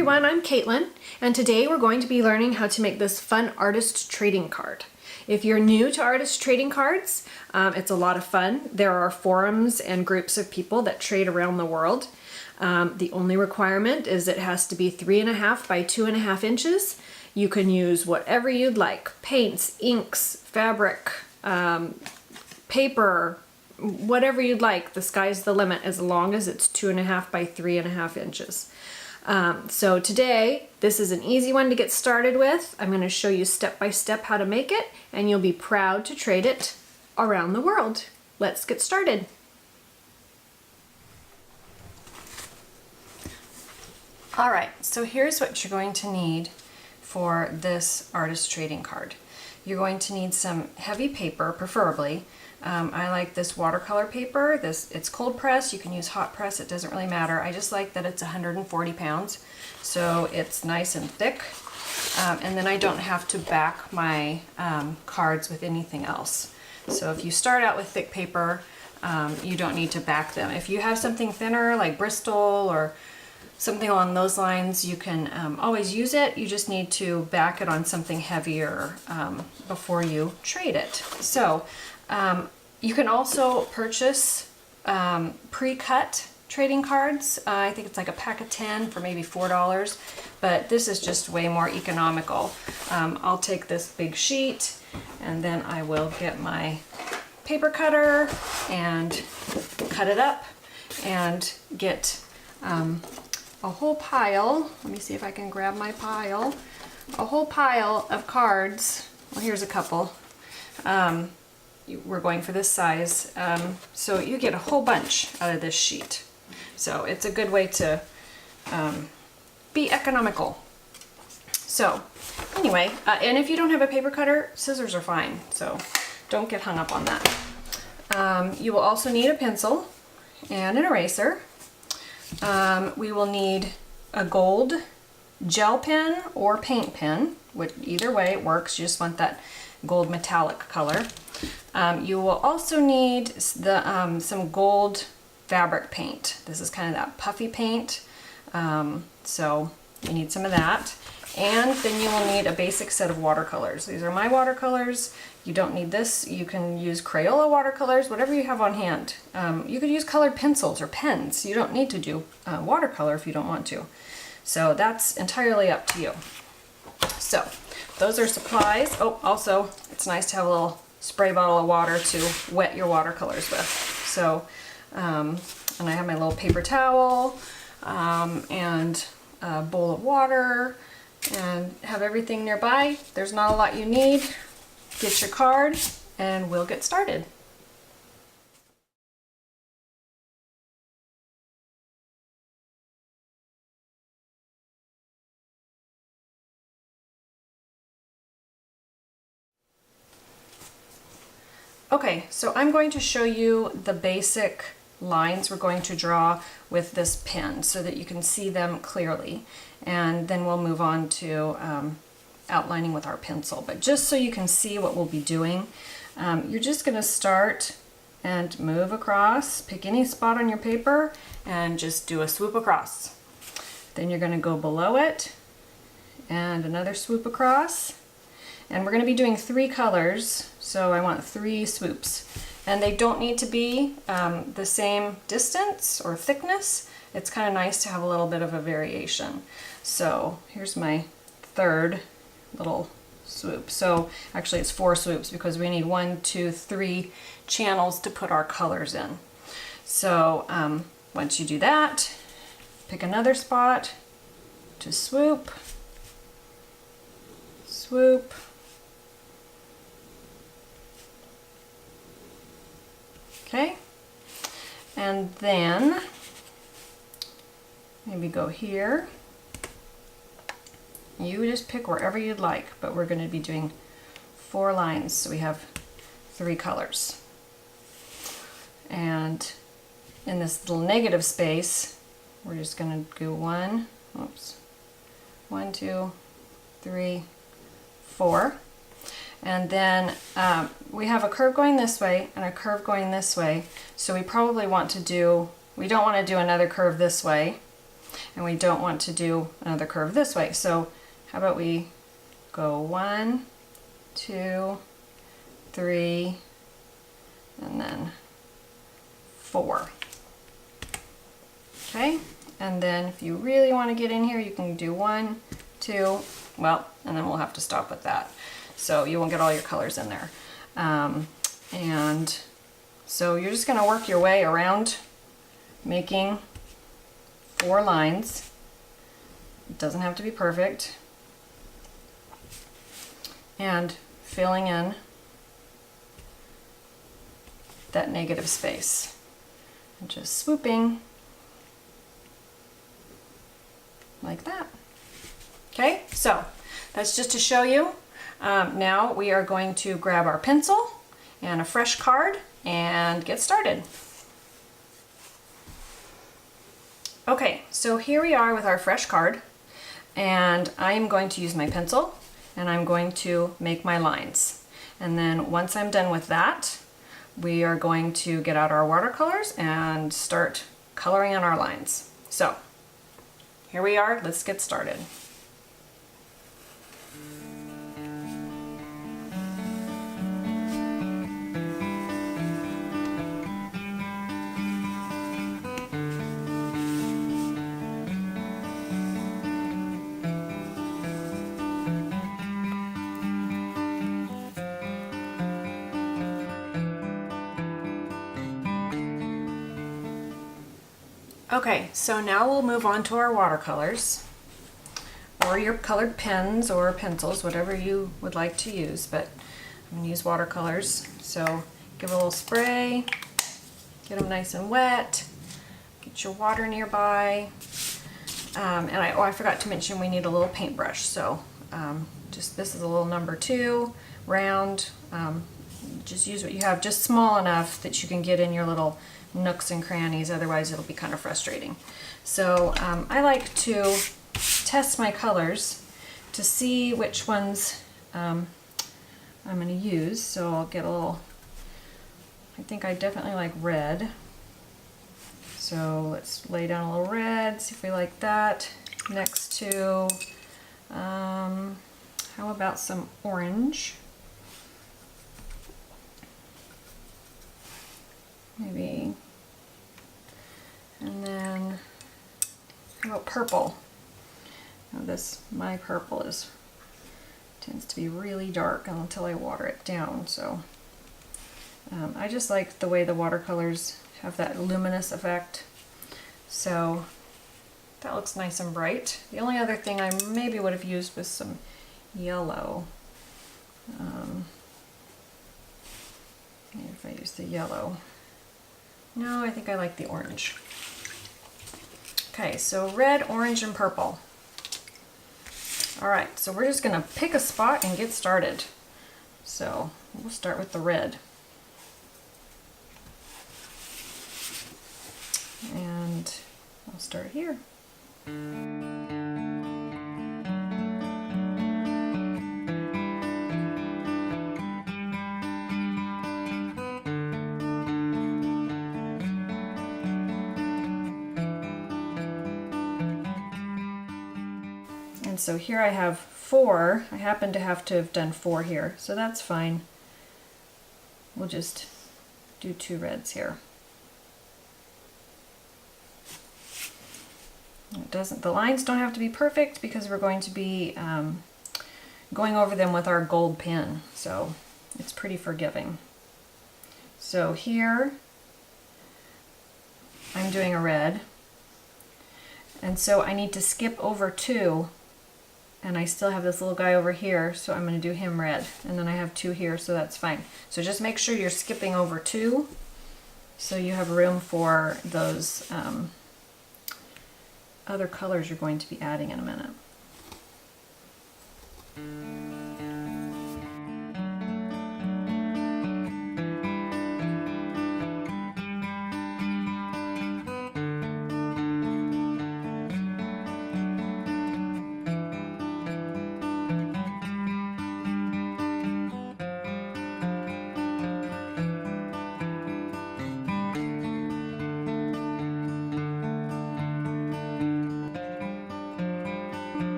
everyone, I'm Caitlin, and today we're going to be learning how to make this fun artist trading card. If you're new to artist trading cards, it's a lot of fun. There are forums and groups of people that trade around the world. The only requirement is it has to be 3.5 by 2.5 inches. You can use whatever you'd like: paints, inks, fabric, paper, whatever you'd like. The sky's the limit as long as it's 2.5 by 3.5 inches. So today, this is an easy one to get started with. I'm going to show you step by step how to make it, and you'll be proud to trade it around the world. Let's get started. All right, so here's what you're going to need for this artist trading card. You're going to need some heavy paper, preferably. I like this watercolor paper. It's cold press. You can use hot press. It doesn't really matter. I just like that it's 140 pounds, so it's nice and thick. And then I don't have to back my cards with anything else. So if you start out with thick paper, you don't need to back them. If you have something thinner like Bristol or something along those lines, you can always use it. You just need to back it on something heavier before you trade it. So you can also purchase pre-cut trading cards. I think it's like a pack of 10 for maybe $4, but this is just way more economical. I'll take this big sheet, and then I will get my paper cutter and cut it up and get a whole pile. Let me see if I can grab my pile. A whole pile of cards. Well, here's a couple. We're going for this size. So you get a whole bunch out of this sheet. So it's a good way to be economical. So anyway, and if you don't have a paper cutter, scissors are fine. So don't get hung up on that. You will also need a pencil and an eraser. We will need a gold gel pen or paint pen, which either way it works. You just want that gold metallic color. You will also need some gold fabric paint. This is kind of that puffy paint, so you need some of that. And then you will need a basic set of watercolors. These are my watercolors. You don't need this. You can use Crayola watercolors, whatever you have on hand. You could use colored pencils or pens. You don't need to do watercolor if you don't want to. So that's entirely up to you. So those are supplies. Oh, also, it's nice to have a little spray bottle of water to wet your watercolors with. So, and I have my little paper towel and a bowl of water, and have everything nearby. There's not a lot you need. Get your card and we'll get started. Okay, so I'm going to show you the basic lines we're going to draw with this pen so that you can see them clearly, and then we'll move on to outlining with our pencil. But just so you can see what we'll be doing, you're just going to start and move across, pick any spot on your paper and just do a swoop across. Then you're going to go below it and another swoop across. And we're going to be doing 3 colors, so I want 3 swoops. And they don't need to be the same distance or thickness. It's kind of nice to have a little bit of a variation. So here's my 3rd little swoop. So actually it's 4 swoops because we need 1, 2, 3 channels to put our colors in. So once you do that, pick another spot to swoop, swoop, okay, and then maybe go here. You just pick wherever you'd like, but we're going to be doing 4 lines, so we have 3 colors. And in this little negative space, we're just going to do 1, 2, 3, 4. And then we have a curve going this way and a curve going this way. So we probably want to do, we don't want to do another curve this way. and we don't want to do another curve this way. So how about we go 1, 2, 3, and then 4. Okay, and then if you really want to get in here, you can do 1, 2, well, and then we'll have to stop with that. So you won't get all your colors in there. And so you're just going to work your way around making 4 lines. It doesn't have to be perfect. And filling in that negative space. And just swooping like that. Okay, so that's just to show you. Now we are going to grab our pencil and a fresh card and get started. Okay, so here we are with our fresh card, and I am going to use my pencil and I'm going to make my lines. And then once I'm done with that, we are going to get out our watercolors and start coloring in our lines. So here we are, let's get started. Okay, so now we'll move on to our watercolors, or your colored pens or pencils, whatever you would like to use, but I'm going to use watercolors. So give a little spray, get them nice and wet, get your water nearby, and I forgot to mention we need a little paintbrush. So just this is a little number 2, round. Just use what you have, just small enough that you can get in your little nooks and crannies, otherwise it'll be kind of frustrating. So I like to test my colors to see which ones I'm going to use. So I'll get a little, I think I definitely like red. So let's lay down a little red, see if we like that. Next to, how about some orange? Maybe. And then how about purple? Now my purple tends to be really dark until I water it down. So I just like the way the watercolors have that luminous effect. So that looks nice and bright. The only other thing I maybe would have used was some yellow. Maybe if I use the yellow. No, I think I like the orange. Okay, so red, orange, and purple. Alright, so we're just going to pick a spot and get started. So we'll start with the red. And I'll start here. So here I have 4. I happen to have done 4 here, so that's fine. We'll just do 2 reds here. The lines don't have to be perfect because we're going to be going over them with our gold pen, so it's pretty forgiving. So here I'm doing a red, and so I need to skip over 2. And I still have this little guy over here, so I'm going to do him red. And then I have 2 here, so that's fine. So just make sure you're skipping over 2, so you have room for those other colors you're going to be adding in a minute.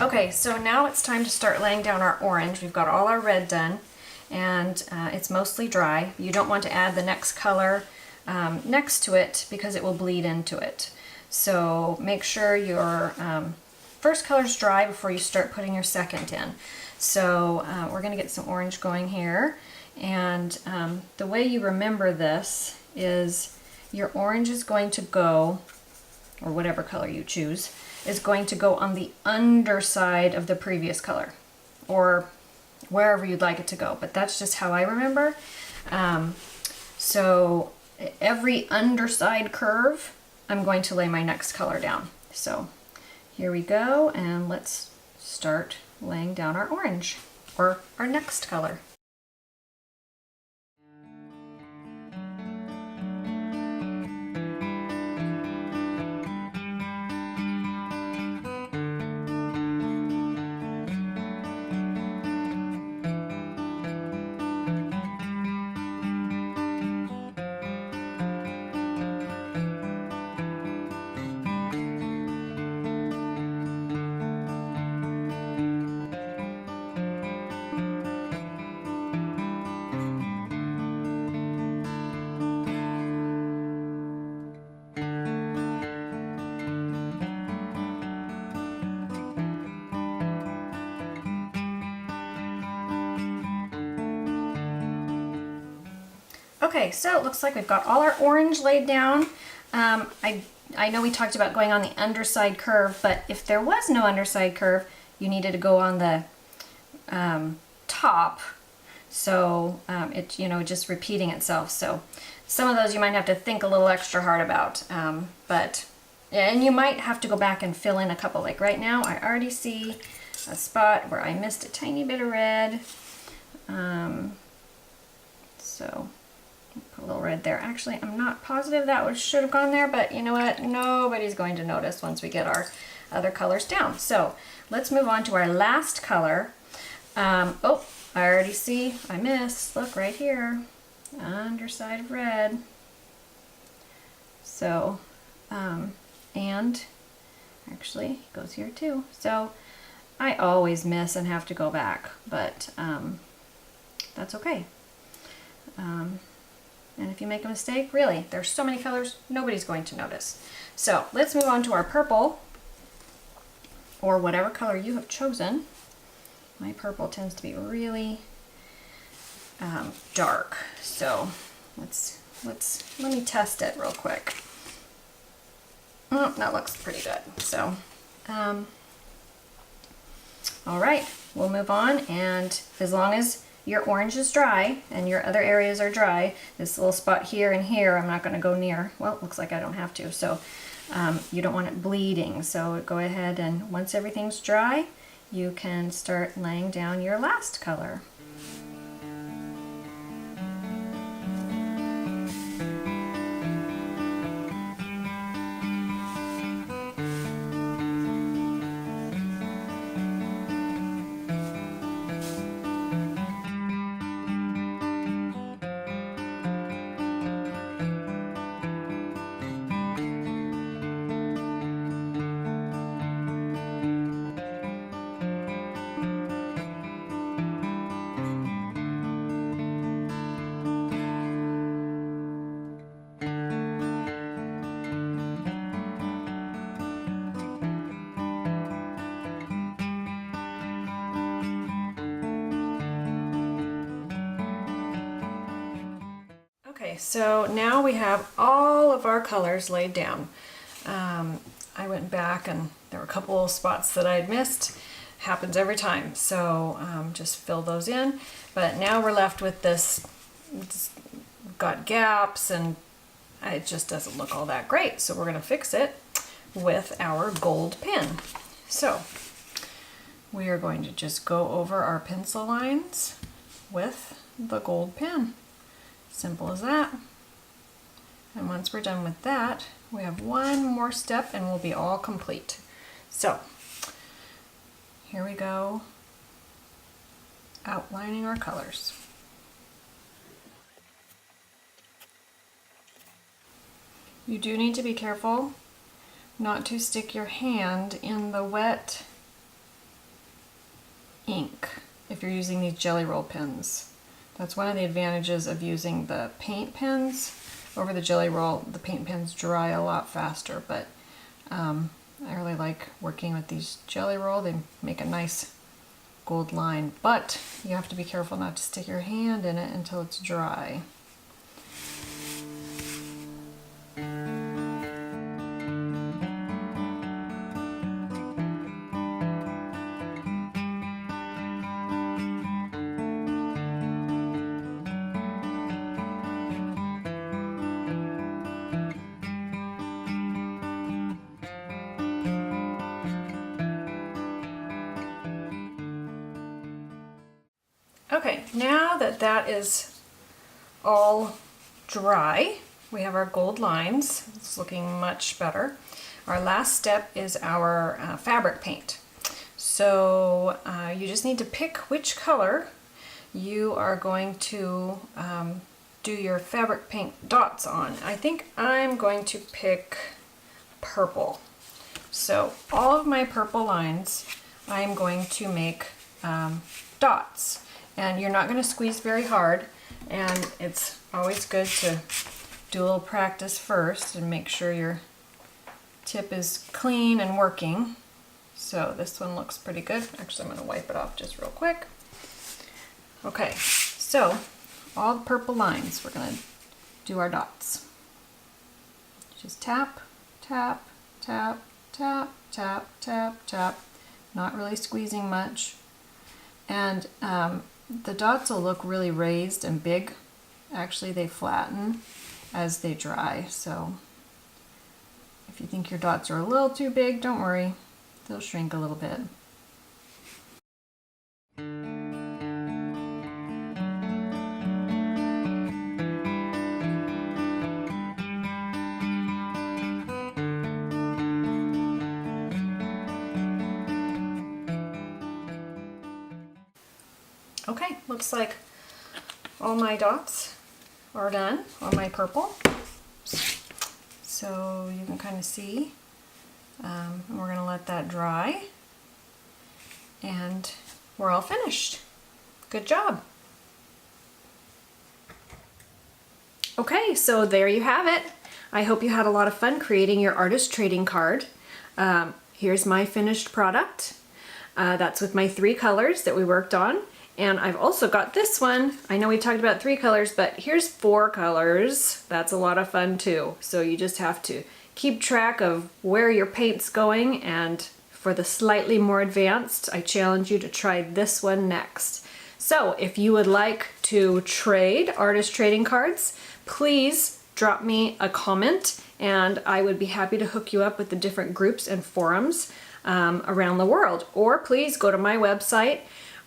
Okay, so now it's time to start laying down our orange. We've got all our red done, and it's mostly dry. You don't want to add the next color next to it because it will bleed into it. So make sure your first color's dry before you start putting your second in. So we're going to get some orange going here, and the way you remember this is your orange is going to go, or whatever color you choose, is going to go on the underside of the previous color, or wherever you'd like it to go, but that's just how I remember. So every underside curve, I'm going to lay my next color down. So here we go, and let's start laying down our orange, or our next color. Okay, so it looks like we've got all our orange laid down. I know we talked about going on the underside curve, but if there was no underside curve, you needed to go on the top. So it, you know, just repeating itself. So some of those you might have to think a little extra hard about, and you might have to go back and fill in a couple. Like right now, I already see a spot where I missed a tiny bit of red. So put a little red there. Actually, I'm not positive that should have gone there, but you know what? Nobody's going to notice once we get our other colors down. So let's move on to our last color. Oh, I already see I missed. Look right here, underside of red. So, and actually it goes here too. So I always miss and have to go back, but that's okay. And if you make a mistake, really, there's so many colors, nobody's going to notice. So let's move on to our purple, or whatever color you have chosen. My purple tends to be really dark. So let me test it real quick. Oh, that looks pretty good. So, all right, we'll move on. And as long as your orange is dry and your other areas are dry, this little spot here and here, I'm not going to go near. Well, it looks like I don't have to. So you don't want it bleeding. So go ahead, and once everything's dry, you can start laying down your last color. Okay, so now we have all of our colors laid down. I went back and there were a couple of spots that I had missed. Happens every time, so just fill those in. But now we're left with this, it's got gaps and it just doesn't look all that great. So we're going to fix it with our gold pen. So we are going to just go over our pencil lines with the gold pen. Simple as that. And once we're done with that, we have one more step and we'll be all complete. So here we go, outlining our colors. You do need to be careful not to stick your hand in the wet ink if you're using these jelly roll pens. That's one of the advantages of using the paint pens over the jelly roll. The paint pens dry a lot faster, but I really like working with these jelly roll. They make a nice gold line, but you have to be careful not to stick your hand in it until it's dry. Okay, now that that is all dry, we have our gold lines. It's looking much better. Our last step is our fabric paint. So you just need to pick which color you are going to do your fabric paint dots on. I think I'm going to pick purple. So all of my purple lines I'm going to make dots. And you're not going to squeeze very hard, and it's always good to do a little practice first and make sure your tip is clean and working. So this one looks pretty good. Actually, I'm going to wipe it off just real quick. Okay, so all the purple lines, we're going to do our dots. Just tap, tap, tap, tap, tap, tap, tap. Not really squeezing much. And the dots will look really raised and big. Actually, they flatten as they dry. So if you think your dots are a little too big, don't worry. They'll shrink a little bit. Okay, looks like all my dots are done on my purple. So you can kind of see. And we're going to let that dry. And we're all finished. Good job. Okay, so there you have it. I hope you had a lot of fun creating your artist trading card. Here's my finished product. That's with my 3 colors that we worked on. And I've also got this one. I know we talked about 3 colors, but here's 4 colors. That's a lot of fun too. So you just have to keep track of where your paint's going, and for the slightly more advanced, I challenge you to try this one next. So if you would like to trade artist trading cards, please drop me a comment and I would be happy to hook you up with the different groups and forums around the world. Or please go to my website,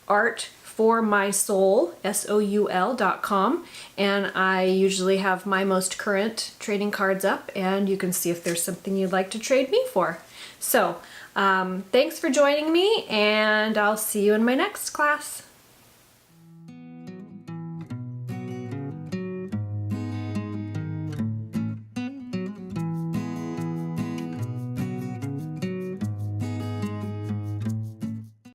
artformysoul.com, and I usually have my most current trading cards up, and you can see if there's something you'd like to trade me for. So thanks for joining me, and I'll see you in my next class.